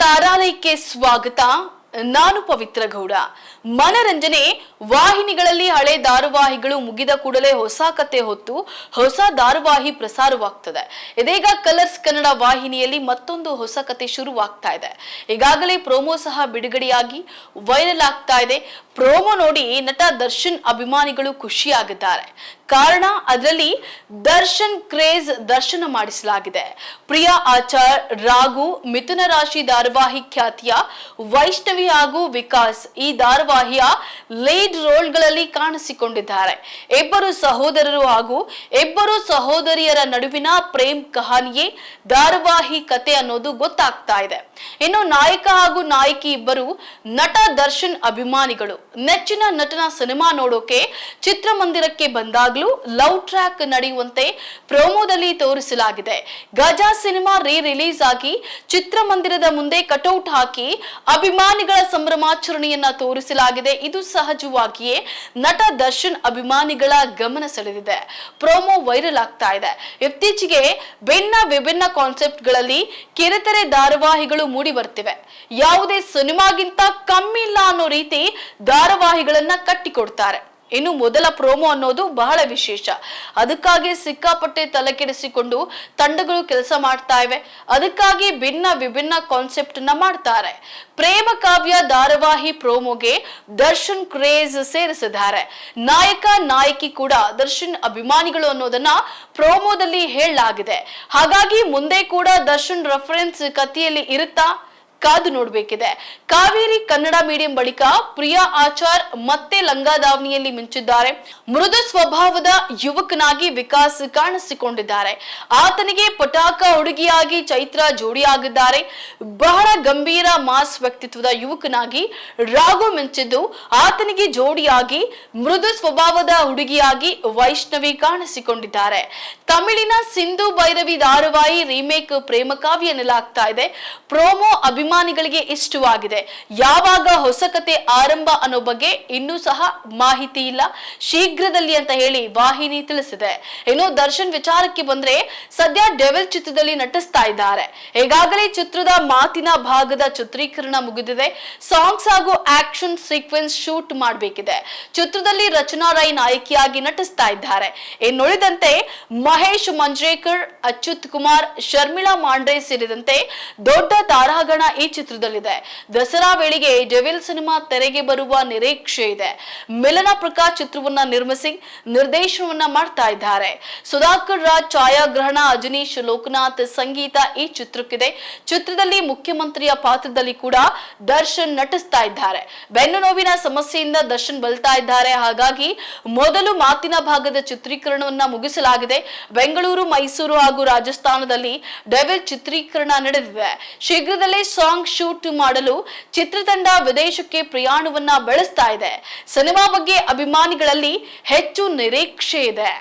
ತಾರಾಲಯಕ್ಕೆ ಸ್ವಾಗತ. ನಾನು ಪವಿತ್ರ ಗೌಡ. ಮನರಂಜನೆ ವಾಹಿನಿಗಳಲ್ಲಿ ಹಳೆ ಧಾರಾವಾಹಿಗಳು ಮುಗಿದ ಕೂಡಲೇ ಹೊಸ ಕತೆ ಹೊತ್ತು ಹೊಸ ಧಾರಾವಾಹಿ ಪ್ರಸಾರವಾಗ್ತದೆ. ಇದೀಗ ಕಲರ್ಸ್ ಕನ್ನಡ ವಾಹಿನಿಯಲ್ಲಿ ಮತ್ತೊಂದು ಹೊಸ ಕತೆ ಶುರುವಾಗ್ತಾ ಇದೆ. ಈಗಾಗಲೇ ಪ್ರೋಮೋ ಸಹ ಬಿಡುಗಡೆಯಾಗಿ ವೈರಲ್ ಆಗ್ತಾ ಇದೆ. ಪ್ರೋಮೋ ನೋಡಿ ನಟ ದರ್ಶನ್ ಅಭಿಮಾನಿಗಳು ಖುಷಿಯಾಗಿದ್ದಾರೆ. ಕಾರಣ ಅದರಲ್ಲಿ ದರ್ಶನ್ ಕ್ರೇಜ್ ದರ್ಶನ ಮಾಡಿಸಲಾಗಿದೆ. ಪ್ರಿಯಾ ಆಚಾರ್, ರಾಘು, ಮಿಥುನ ರಾಶಿ ಧಾರಾವಾಹಿ ಖ್ಯಾತಿಯ ವೈಷ್ಣವಿ ಹಾಗೂ ವಿಕಾಸ್ ಈ ಧಾರಾವಾಹಿಯ ಲೀಡ್ ರೋಲ್ಗಳಲ್ಲಿ ಕಾಣಿಸಿಕೊಂಡಿದ್ದಾರೆ. ಇಬ್ಬರು ಸಹೋದರರು ಹಾಗೂ ಇಬ್ಬರು ಸಹೋದರಿಯರ ನಡುವಿನ ಪ್ರೇಮ್ ಕಹಾನಿಯೇ ಧಾರಾವಾಹಿ ಕತೆ ಅನ್ನೋದು ಗೊತ್ತಾಗ್ತಾ ಇದೆ. ಇನ್ನು ನಾಯಕ ಹಾಗೂ ನಾಯಕಿ ಇಬ್ಬರು ನಟ ದರ್ಶನ್ ಅಭಿಮಾನಿಗಳು. ನೆಚ್ಚಿನ ನಟನ ಸಿನಿಮಾ ನೋಡೋಕೆ ಚಿತ್ರಮಂದಿರಕ್ಕೆ ಬಂದಾಗ್ಲೂ ಲವ್ ಟ್ರ್ಯಾಕ್ ನಡೆಯುವಂತೆ ಪ್ರೋಮೋದಲ್ಲಿ ತೋರಿಸಲಾಗಿದೆ. ಗಜ ಸಿನಿಮಾ ರಿಲೀಸ್ ಆಗಿ ಚಿತ್ರಮಂದಿರದ ಮುಂದೆ ಕಟೌಟ್ ಹಾಕಿ ಅಭಿಮಾನಿಗಳ ಸಂಭ್ರಮಾಚರಣೆಯನ್ನ ತೋರಿಸಲಾಗಿದೆ. ಇದು ಸಹಜವಾಗಿಯೇ ನಟ ದರ್ಶನ್ ಅಭಿಮಾನಿಗಳ ಗಮನ ಸೆಳೆದಿದೆ. ಪ್ರೋಮೋ ವೈರಲ್ ಆಗ್ತಾ ಇದೆ. ಇತ್ತೀಚೆಗೆ ವಿಭಿನ್ನ ಕಾನ್ಸೆಪ್ಟ್ ಗಳಲ್ಲಿ ಕಿರುತೆರೆ ಧಾರಾವಾಹಿಗಳು ಮೂಡಿ ಬರ್ತಿವೆ. ಯಾವುದೇ ಸಿನಿಮಾಗಿಂತ ಕಮ್ಮಿ ಇಲ್ಲ ಅನ್ನೋ ರೀತಿ ಧಾರಾವಾಹಿಗಳನ್ನ ಕಟ್ಟಿಕೊಡ್ತಾರೆ. ಇನ್ನು ಮೊದಲ ಪ್ರೋಮೋ ಅನ್ನೋದು ಬಹಳ ವಿಶೇಷ. ಅದಕ್ಕಾಗಿ ಸಿಕ್ಕಾಪಟ್ಟೆ ತಲೆ ಕೆಡಿಸಿಕೊಂಡು ತಂಡಗಳು ಕೆಲಸ ಮಾಡ್ತಾ ಇವೆ. ಅದಕ್ಕಾಗಿ ವಿಭಿನ್ನ ಕಾನ್ಸೆಪ್ಟ್ ನ ಮಾಡ್ತಾರೆ. ಪ್ರೇಮ ಕಾವ್ಯ ಧಾರಾವಾಹಿ ಪ್ರೋಮೋಗೆ ದರ್ಶನ್ ಕ್ರೇಜ್ ಸೇರಿಸಿದ್ದಾರೆ. ನಾಯಕ ನಾಯಕಿ ಕೂಡ ದರ್ಶನ್ ಅಭಿಮಾನಿಗಳು ಅನ್ನೋದನ್ನ ಪ್ರೋಮೋದಲ್ಲಿ ಹೇಳಲಾಗಿದೆ. ಹಾಗಾಗಿ ಮುಂದೆ ಕೂಡ ದರ್ಶನ್ ರೆಫರೆನ್ಸ್ ಕಥೆಯಲ್ಲಿ ಇರುತ್ತಾ ಕಾದು ನೋಡ್ಬೇಕಿದೆ. ಕಾವೇರಿ ಕನ್ನಡ ಮೀಡಿಯಂ ಬಳಿಕ ಪ್ರಿಯಾ ಆಚಾರ್ ಮತ್ತೆ ಲಂಗಾದಾವಣಿಯಲ್ಲಿ ಮಿಂಚಿದ್ದಾರೆ. ಮೃದು ಸ್ವಭಾವದ ಯುವಕನಾಗಿ ವಿಕಾಸ್ ಕಾಣಿಸಿಕೊಂಡಿದ್ದಾರೆ. ಆತನಿಗೆ ಪಟಾಕ ಹುಡುಗಿಯಾಗಿ ಚೈತ್ರ ಜೋಡಿಯಾಗಿದ್ದಾರೆ. ಬಹಳ ಗಂಭೀರ ಮಾಸ್ ವ್ಯಕ್ತಿತ್ವದ ಯುವಕನಾಗಿ ರಾಘು ಮಿಂಚಿದ್ದು, ಆತನಿಗೆ ಜೋಡಿಯಾಗಿ ಮೃದು ಸ್ವಭಾವದ ಹುಡುಗಿಯಾಗಿ ವೈಷ್ಣವಿ ಕಾಣಿಸಿಕೊಂಡಿದ್ದಾರೆ. ತಮಿಳಿನ ಸಿಂಧು ಭೈರವಿ ಧಾರಾವಾಹಿ ರೀಮೇಕ್ ಪ್ರೇಮ ಕಾವ್ಯ ಎನ್ನಲಾಗ್ತಾ ಇದೆ. ಪ್ರೋಮೋ ಅಭಿಮಾನಿಗಳಿಗೆ ಇಷ್ಟವಾಗಿದೆ. ಯಾವಾಗ ಹೊಸ ಕತೆ ಆರಂಭ ಅನ್ನೋ ಬಗ್ಗೆ ಇನ್ನೂ ಸಹ ಮಾಹಿತಿ ಇಲ್ಲ, ಶೀಘ್ರದಲ್ಲಿ ಅಂತ ಹೇಳಿ ವಾಹಿನಿ ತಿಳಿಸಿದೆ. ಇನ್ನು ದರ್ಶನ್ ವಿಚಾರಕ್ಕೆ ಬಂದ್ರೆ ಸದ್ಯ ಡೆವಿಲ್ ಚಿತ್ರದಲ್ಲಿ ನಟಿಸ್ತಾ ಇದ್ದಾರೆ. ಈಗಾಗಲೇ ಚಿತ್ರದ ಮಾತಿನ ಭಾಗದ ಚಿತ್ರೀಕರಣ ಮುಗಿದಿದೆ. ಸಾಂಗ್ಸ್ ಹಾಗೂ ಆಕ್ಷನ್ ಸೀಕ್ವೆನ್ಸ್ ಶೂಟ್ ಮಾಡಬೇಕಿದೆ. ಚಿತ್ರದಲ್ಲಿ ರಚನಾ ರೈ ನಾಯಕಿಯಾಗಿ ನಟಿಸ್ತಾ ಇದ್ದಾರೆ. ಇನ್ನುಳಿದಂತೆ ಮಹೇಶ್ ಮಂಜ್ರೇಕರ್, ಅಚ್ಯುತ್ ಕುಮಾರ್, ಶರ್ಮಿಳಾ ಮಾಂಡ್ರೆ ಸೇರಿದಂತೆ ದೊಡ್ಡ ತಾರಾಗಣ ಈ ಚಿತ್ರದಲ್ಲಿದೆ. ದಸರಾ ವೇಳೆಗೆ ಡೆವಿಲ್ ಸಿನಿಮಾ ತೆರೆಗೆ ಬರುವ ನಿರೀಕ್ಷೆ ಇದೆ. ಮಿಲನ ಪ್ರಕಾಶ್ ಚಿತ್ರವನ್ನ ನಿರ್ಮಿಸಿ ನಿರ್ದೇಶನವನ್ನ ಮಾಡ್ತಾ ಇದ್ದಾರೆ. ಸುಧಾಕರ್ ರಾಜ್ ಛಾಯಾಗ್ರಹಣ, ಅಜನೀಶ್ ಲೋಕನಾಥ್ ಸಂಗೀತ ಈ ಚಿತ್ರಕ್ಕಿದೆ. ಚಿತ್ರದಲ್ಲಿ ಮುಖ್ಯಮಂತ್ರಿಯ ಪಾತ್ರದಲ್ಲಿ ಕೂಡ ದರ್ಶನ್ ನಟಿಸ್ತಾ ಇದ್ದಾರೆ. ಬೆನ್ನು ನೋವಿನ ಸಮಸ್ಯೆಯಿಂದ ದರ್ಶನ್ ಬಳಲ್ತಾ ಇದ್ದಾರೆ. ಹಾಗಾಗಿ ಮೊದಲು ಮಾತಿನ ಭಾಗದ ಚಿತ್ರೀಕರಣವನ್ನ ಮುಗಿಸಲಾಗಿದೆ. ಬೆಂಗಳೂರು, ಮೈಸೂರು ಹಾಗೂ ರಾಜಸ್ಥಾನದಲ್ಲಿ ಡೆವಿಲ್ ಚಿತ್ರೀಕರಣ ನಡೆದಿದೆ. ಶೀಘ್ರದಲ್ಲೇ ಸಾಂಗ್ ಶೂಟ್ ಮಾಡಲು ಚಿತ್ರತಂಡ ವಿದೇಶಕ್ಕೆ ಪ್ರಯಾಣವನ್ನ ಬೆಳೆಸ್ತಾ ಇದೆ. ಸಿನಿಮಾ ಬಗ್ಗೆ ಅಭಿಮಾನಿಗಳಲ್ಲಿ ಹೆಚ್ಚು ನಿರೀಕ್ಷೆ ಇದೆ.